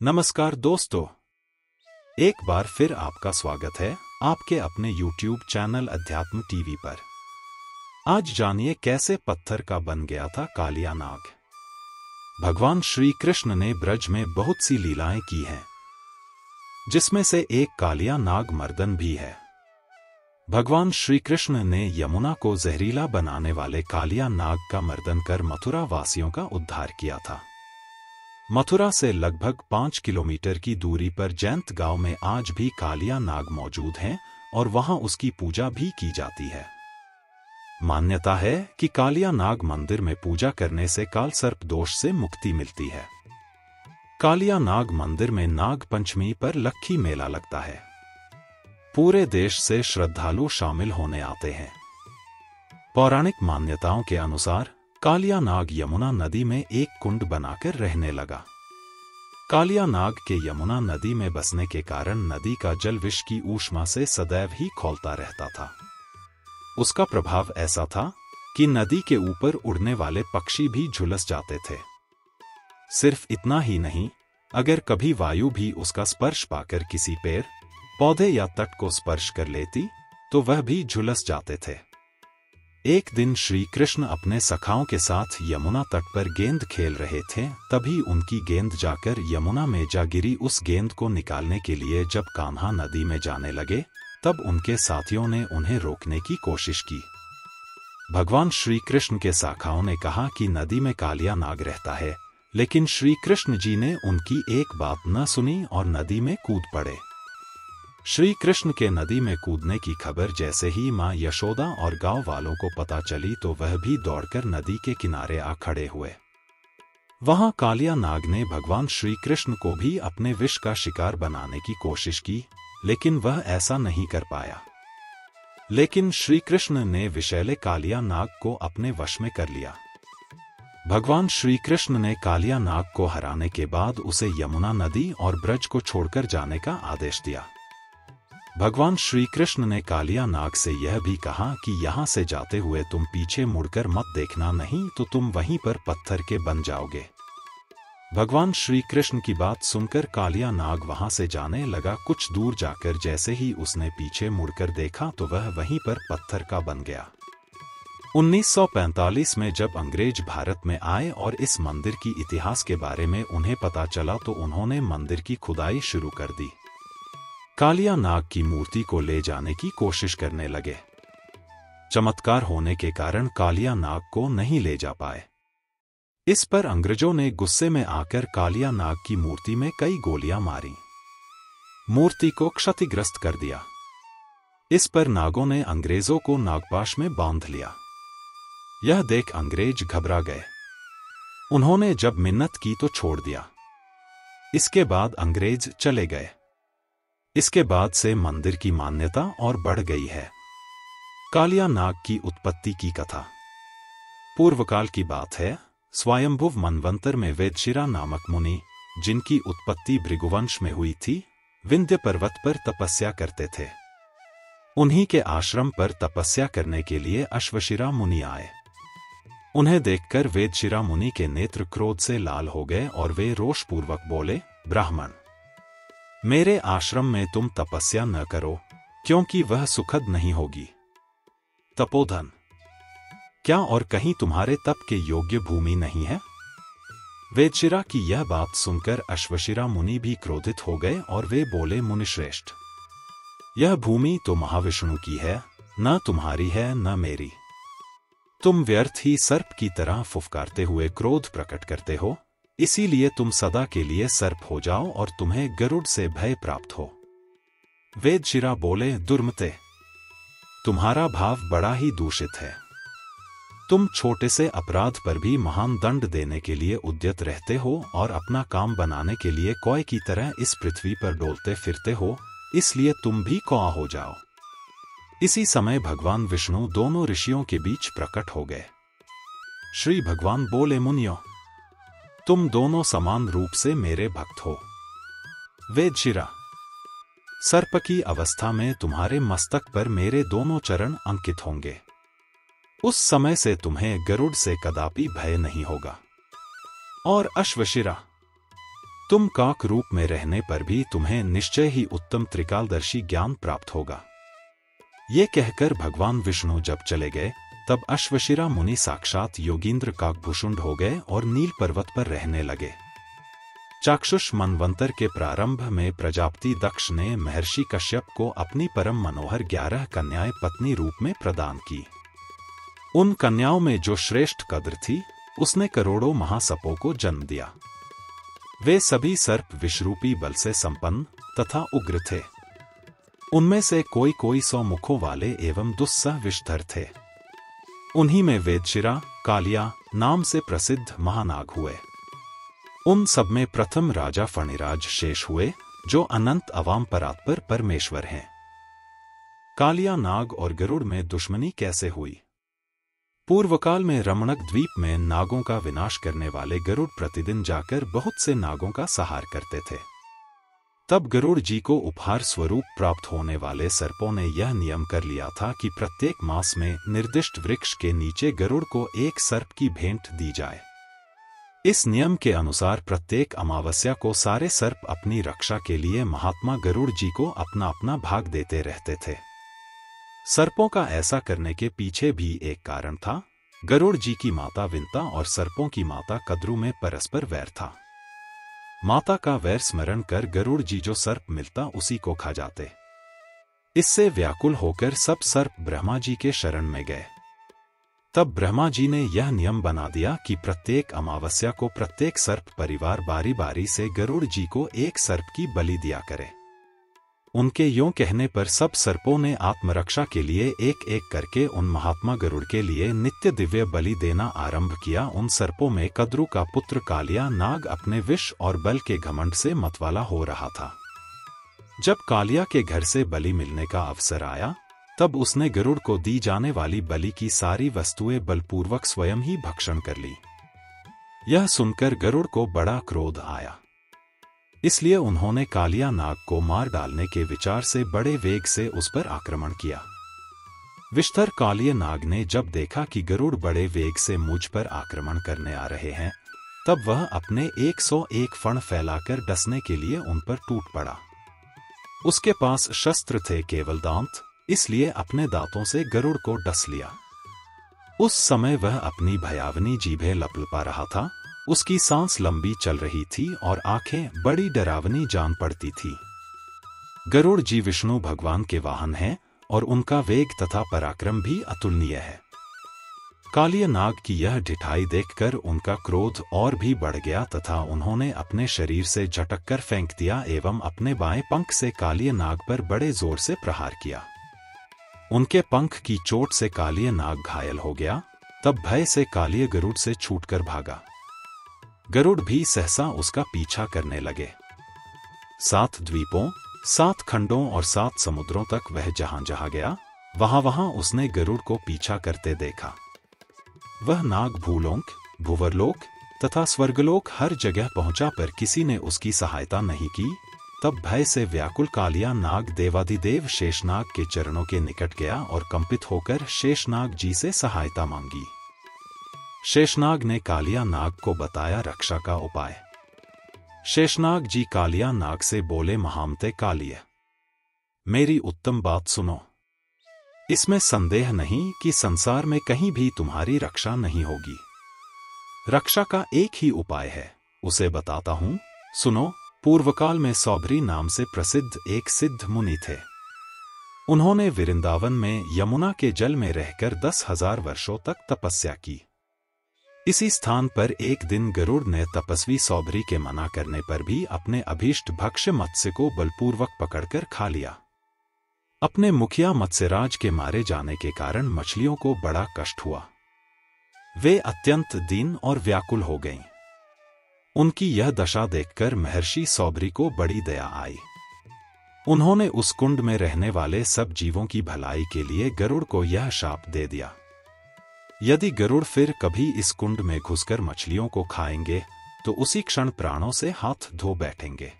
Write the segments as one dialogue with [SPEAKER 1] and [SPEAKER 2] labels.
[SPEAKER 1] नमस्कार दोस्तों, एक बार फिर आपका स्वागत है आपके अपने YouTube चैनल अध्यात्म टीवी पर। आज जानिए कैसे पत्थर का बन गया था कालिया नाग। भगवान श्री कृष्ण ने ब्रज में बहुत सी लीलाएं की हैं, जिसमें से एक कालिया नाग मर्दन भी है। भगवान श्री कृष्ण ने यमुना को जहरीला बनाने वाले कालिया नाग का मर्दन कर मथुरा वासियों का उद्धार किया था। मथुरा से लगभग 5 किलोमीटर की दूरी पर जैंत गांव में आज भी कालिया नाग मौजूद हैं और वहां उसकी पूजा भी की जाती है। मान्यता है कि कालिया नाग मंदिर में पूजा करने से काल सर्प दोष से मुक्ति मिलती है। कालिया नाग मंदिर में नाग पंचमी पर लक्खी मेला लगता है। पूरे देश से श्रद्धालु शामिल होने आते हैं। पौराणिक मान्यताओं के अनुसार कालिया नाग यमुना नदी में एक कुंड बनाकर रहने लगा। कालिया नाग के यमुना नदी में बसने के कारण नदी का जल विष की ऊष्मा से सदैव ही खौलता रहता था। उसका प्रभाव ऐसा था कि नदी के ऊपर उड़ने वाले पक्षी भी झुलस जाते थे। सिर्फ इतना ही नहीं, अगर कभी वायु भी उसका स्पर्श पाकर किसी पेड़, पौधे या तट को स्पर्श कर लेती तो वह भी झुलस जाते थे। एक दिन श्री कृष्ण अपने सखाओं के साथ यमुना तट पर गेंद खेल रहे थे, तभी उनकी गेंद जाकर यमुना में जा गिरी। उस गेंद को निकालने के लिए जब कान्हा नदी में जाने लगे, तब उनके साथियों ने उन्हें रोकने की कोशिश की। भगवान श्री कृष्ण के सखाओं ने कहा कि नदी में कालिया नाग रहता है, लेकिन श्री कृष्ण जी ने उनकी एक बात न सुनी और नदी में कूद पड़े। श्री कृष्ण के नदी में कूदने की खबर जैसे ही मां यशोदा और गांव वालों को पता चली तो वह भी दौड़कर नदी के किनारे आ खड़े हुए। वहां कालिया नाग ने भगवान श्री कृष्ण को भी अपने विष का शिकार बनाने की कोशिश की, लेकिन वह ऐसा नहीं कर पाया। लेकिन श्री कृष्ण ने विषैले कालिया नाग को अपने वश में कर लिया। भगवान श्री कृष्ण ने कालिया नाग को हराने के बाद उसे यमुना नदी और ब्रज को छोड़कर जाने का आदेश दिया। भगवान श्री कृष्ण ने कालिया नाग से यह भी कहा कि यहाँ से जाते हुए तुम पीछे मुड़कर मत देखना, नहीं तो तुम वहीं पर पत्थर के बन जाओगे। भगवान श्री कृष्ण की बात सुनकर कालिया नाग वहां से जाने लगा। कुछ दूर जाकर जैसे ही उसने पीछे मुड़कर देखा तो वह वहीं पर पत्थर का बन गया। 1945 में जब अंग्रेज भारत में आए और इस मंदिर की इतिहास के बारे में उन्हें पता चला तो उन्होंने मंदिर की खुदाई शुरू कर दी। कालिया नाग की मूर्ति को ले जाने की कोशिश करने लगे। चमत्कार होने के कारण कालिया नाग को नहीं ले जा पाए। इस पर अंग्रेजों ने गुस्से में आकर कालिया नाग की मूर्ति में कई गोलियां मारी। मूर्ति को क्षतिग्रस्त कर दिया। इस पर नागों ने अंग्रेजों को नागपाश में बांध लिया। यह देख अंग्रेज घबरा गए। उन्होंने जब मिन्नत की तो छोड़ दिया। इसके बाद अंग्रेज चले गए। इसके बाद से मंदिर की मान्यता और बढ़ गई है। कालिया नाग की उत्पत्ति की कथा पूर्वकाल की बात है। स्वयंभुव मनवंतर में वेदशिरा नामक मुनि, जिनकी उत्पत्ति भृगुवंश में हुई थी, विंध्य पर्वत पर तपस्या करते थे। उन्हीं के आश्रम पर तपस्या करने के लिए अश्वशिरा मुनि आए। उन्हें देखकर वेदशिरा मुनि के नेत्र क्रोध से लाल हो गए और वे रोषपूर्वक बोले, ब्राह्मण, मेरे आश्रम में तुम तपस्या न करो, क्योंकि वह सुखद नहीं होगी। तपोधन, क्या और कहीं तुम्हारे तप के योग्य भूमि नहीं है? वेदशिरा की यह बात सुनकर अश्वशिरा मुनि भी क्रोधित हो गए और वे बोले, मुनिश्रेष्ठ, यह भूमि तो महाविष्णु की है, न तुम्हारी है न मेरी। तुम व्यर्थ ही सर्प की तरह फुफकारते हुए क्रोध प्रकट करते हो, इसीलिए तुम सदा के लिए सर्प हो जाओ और तुम्हें गरुड़ से भय प्राप्त हो। वेदशिरा बोले, दुर्मते, तुम्हारा भाव बड़ा ही दूषित है। तुम छोटे से अपराध पर भी महान दंड देने के लिए उद्यत रहते हो और अपना काम बनाने के लिए कौए की तरह इस पृथ्वी पर डोलते फिरते हो, इसलिए तुम भी कौआ हो जाओ। इसी समय भगवान विष्णु दोनों ऋषियों के बीच प्रकट हो गए। श्री भगवान बोले, मुनियों, तुम दोनों समान रूप से मेरे भक्त हो। वेदशिरा, सर्प की अवस्था में तुम्हारे मस्तक पर मेरे दोनों चरण अंकित होंगे। उस समय से तुम्हें गरुड़ से कदापि भय नहीं होगा। और अश्वशिरा, तुम काक रूप में रहने पर भी तुम्हें निश्चय ही उत्तम त्रिकालदर्शी ज्ञान प्राप्त होगा। ये कहकर भगवान विष्णु जब चले गए तब अश्वशिरा मुनि साक्षात योगींद्र काकभूषुंड हो गए और नील पर्वत पर रहने लगे। चाक्षुष मनवंतर के प्रारंभ में प्रजापति दक्ष ने महर्षि कश्यप को अपनी परम मनोहर 11 कन्याएं पत्नी रूप में प्रदान की। उन कन्याओं में जो श्रेष्ठ कद्र थी उसने करोड़ों महासर्पों को जन्म दिया। वे सभी सर्प विषरूपी बल से संपन्न तथा उग्र थे। उनमें से कोई कोई 100 मुखों वाले एवं दुस्सह विषधर थे। उन्हीं में वेदशिरा कालिया नाम से प्रसिद्ध महानाग हुए। उन सब में प्रथम राजा फणिराज शेष हुए, जो अनंत अवाम परात्पर परमेश्वर हैं। कालिया नाग और गरुड़ में दुश्मनी कैसे हुई? पूर्वकाल में रमणक द्वीप में नागों का विनाश करने वाले गरुड़ प्रतिदिन जाकर बहुत से नागों का संहार करते थे। तब गरुड़ जी को उपहार स्वरूप प्राप्त होने वाले सर्पों ने यह नियम कर लिया था कि प्रत्येक मास में निर्दिष्ट वृक्ष के नीचे गरुड़ को एक सर्प की भेंट दी जाए। इस नियम के अनुसार प्रत्येक अमावस्या को सारे सर्प अपनी रक्षा के लिए महात्मा गरुड़ जी को अपना अपना भाग देते रहते थे। सर्पों का ऐसा करने के पीछे भी एक कारण था। गरुड़ जी की माता विंता और सर्पों की माता कद्रू में परस्पर वैर था। माता का वैर स्मरण कर गरुड़ जी जो सर्प मिलता उसी को खा जाते। इससे व्याकुल होकर सब सर्प ब्रह्मा जी के शरण में गए। तब ब्रह्मा जी ने यह नियम बना दिया कि प्रत्येक अमावस्या को प्रत्येक सर्प परिवार बारी बारी से गरुड़ जी को एक सर्प की बलि दिया करे। उनके यों कहने पर सब सर्पों ने आत्मरक्षा के लिए एक एक करके उन महात्मा गरुड़ के लिए नित्य दिव्य बलि देना आरंभ किया। उन सर्पों में कद्रू का पुत्र कालिया नाग अपने विष और बल के घमंड से मतवाला हो रहा था। जब कालिया के घर से बलि मिलने का अवसर आया तब उसने गरुड़ को दी जाने वाली बलि की सारी वस्तुएं बलपूर्वक स्वयं ही भक्षण कर ली। यह सुनकर गरुड़ को बड़ा क्रोध आया, इसलिए उन्होंने कालिया नाग को मार डालने के विचार से बड़े वेग से उस पर आक्रमण किया। विषधर कालिया नाग ने जब देखा कि गरुड़ बड़े वेग से मुझ पर आक्रमण करने आ रहे हैं, तब वह अपने 101 फण फैलाकर डसने के लिए उन पर टूट पड़ा। उसके पास शस्त्र थे केवल दांत, इसलिए अपने दांतों से गरुड़ को डस लिया। उस समय वह अपनी भयावनी जीभें लपलपा रहा था। उसकी सांस लंबी चल रही थी और आंखें बड़ी डरावनी जान पड़ती थी। गरुड़ जी विष्णु भगवान के वाहन हैं और उनका वेग तथा पराक्रम भी अतुलनीय है। कालिया नाग की यह ढिठाई देखकर उनका क्रोध और भी बढ़ गया तथा उन्होंने अपने शरीर से झटककर फेंक दिया एवं अपने बाएं पंख से कालिया नाग पर बड़े जोर से प्रहार किया। उनके पंख की चोट से कालिया नाग घायल हो गया। तब भय से कालिया गरुड़ से छूटकर भागा। गरुड़ भी सहसा उसका पीछा करने लगे। 7 द्वीपों, 7 खंडों और 7 समुद्रों तक वह जहां जहां गया वहां वहां उसने गरुड़ को पीछा करते देखा। वह नाग भूलोक, भुवरलोक तथा स्वर्गलोक हर जगह पहुंचा पर किसी ने उसकी सहायता नहीं की। तब भय से व्याकुल कालिया नाग देवाधिदेव शेषनाग के चरणों के निकट गया और कंपित होकर शेषनाग जी से सहायता मांगी। शेषनाग ने कालिया नाग को बताया रक्षा का उपाय। शेषनाग जी कालिया नाग से बोले, महामते कालिया, मेरी उत्तम बात सुनो। इसमें संदेह नहीं कि संसार में कहीं भी तुम्हारी रक्षा नहीं होगी। रक्षा का एक ही उपाय है, उसे बताता हूं, सुनो। पूर्वकाल में सौभरी नाम से प्रसिद्ध एक सिद्ध मुनि थे। उन्होंने वृंदावन में यमुना के जल में रहकर 10,000 वर्षों तक तपस्या की। इसी स्थान पर एक दिन गरुड़ ने तपस्वी सौभरी के मना करने पर भी अपने अभीष्ट भक्ष्य मत्स्य को बलपूर्वक पकड़कर खा लिया। अपने मुखिया मत्स्यराज के मारे जाने के कारण मछलियों को बड़ा कष्ट हुआ। वे अत्यंत दीन और व्याकुल हो गईं। उनकी यह दशा देखकर महर्षि सौभरी को बड़ी दया आई। उन्होंने उस कुंड में रहने वाले सब जीवों की भलाई के लिए गरुड़ को यह शाप दे दिया, यदि गरुड़ फिर कभी इस कुंड में घुसकर मछलियों को खाएंगे तो उसी क्षण प्राणों से हाथ धो बैठेंगे।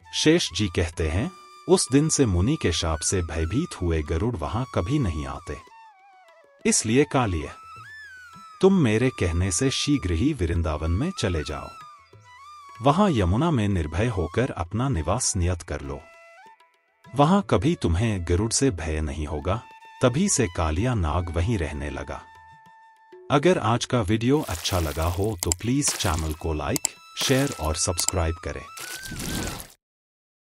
[SPEAKER 1] शेष जी कहते हैं, उस दिन से मुनि के शाप से भयभीत हुए गरुड़ वहां कभी नहीं आते। इसलिए कालिया, तुम मेरे कहने से शीघ्र ही वृंदावन में चले जाओ। वहां यमुना में निर्भय होकर अपना निवास नियत कर लो। वहां कभी तुम्हें गरुड़ से भय नहीं होगा। तभी से कालिया नाग वहीं रहने लगा। अगर आज का वीडियो अच्छा लगा हो तो प्लीज चैनल को लाइक, शेयर और सब्सक्राइब करें।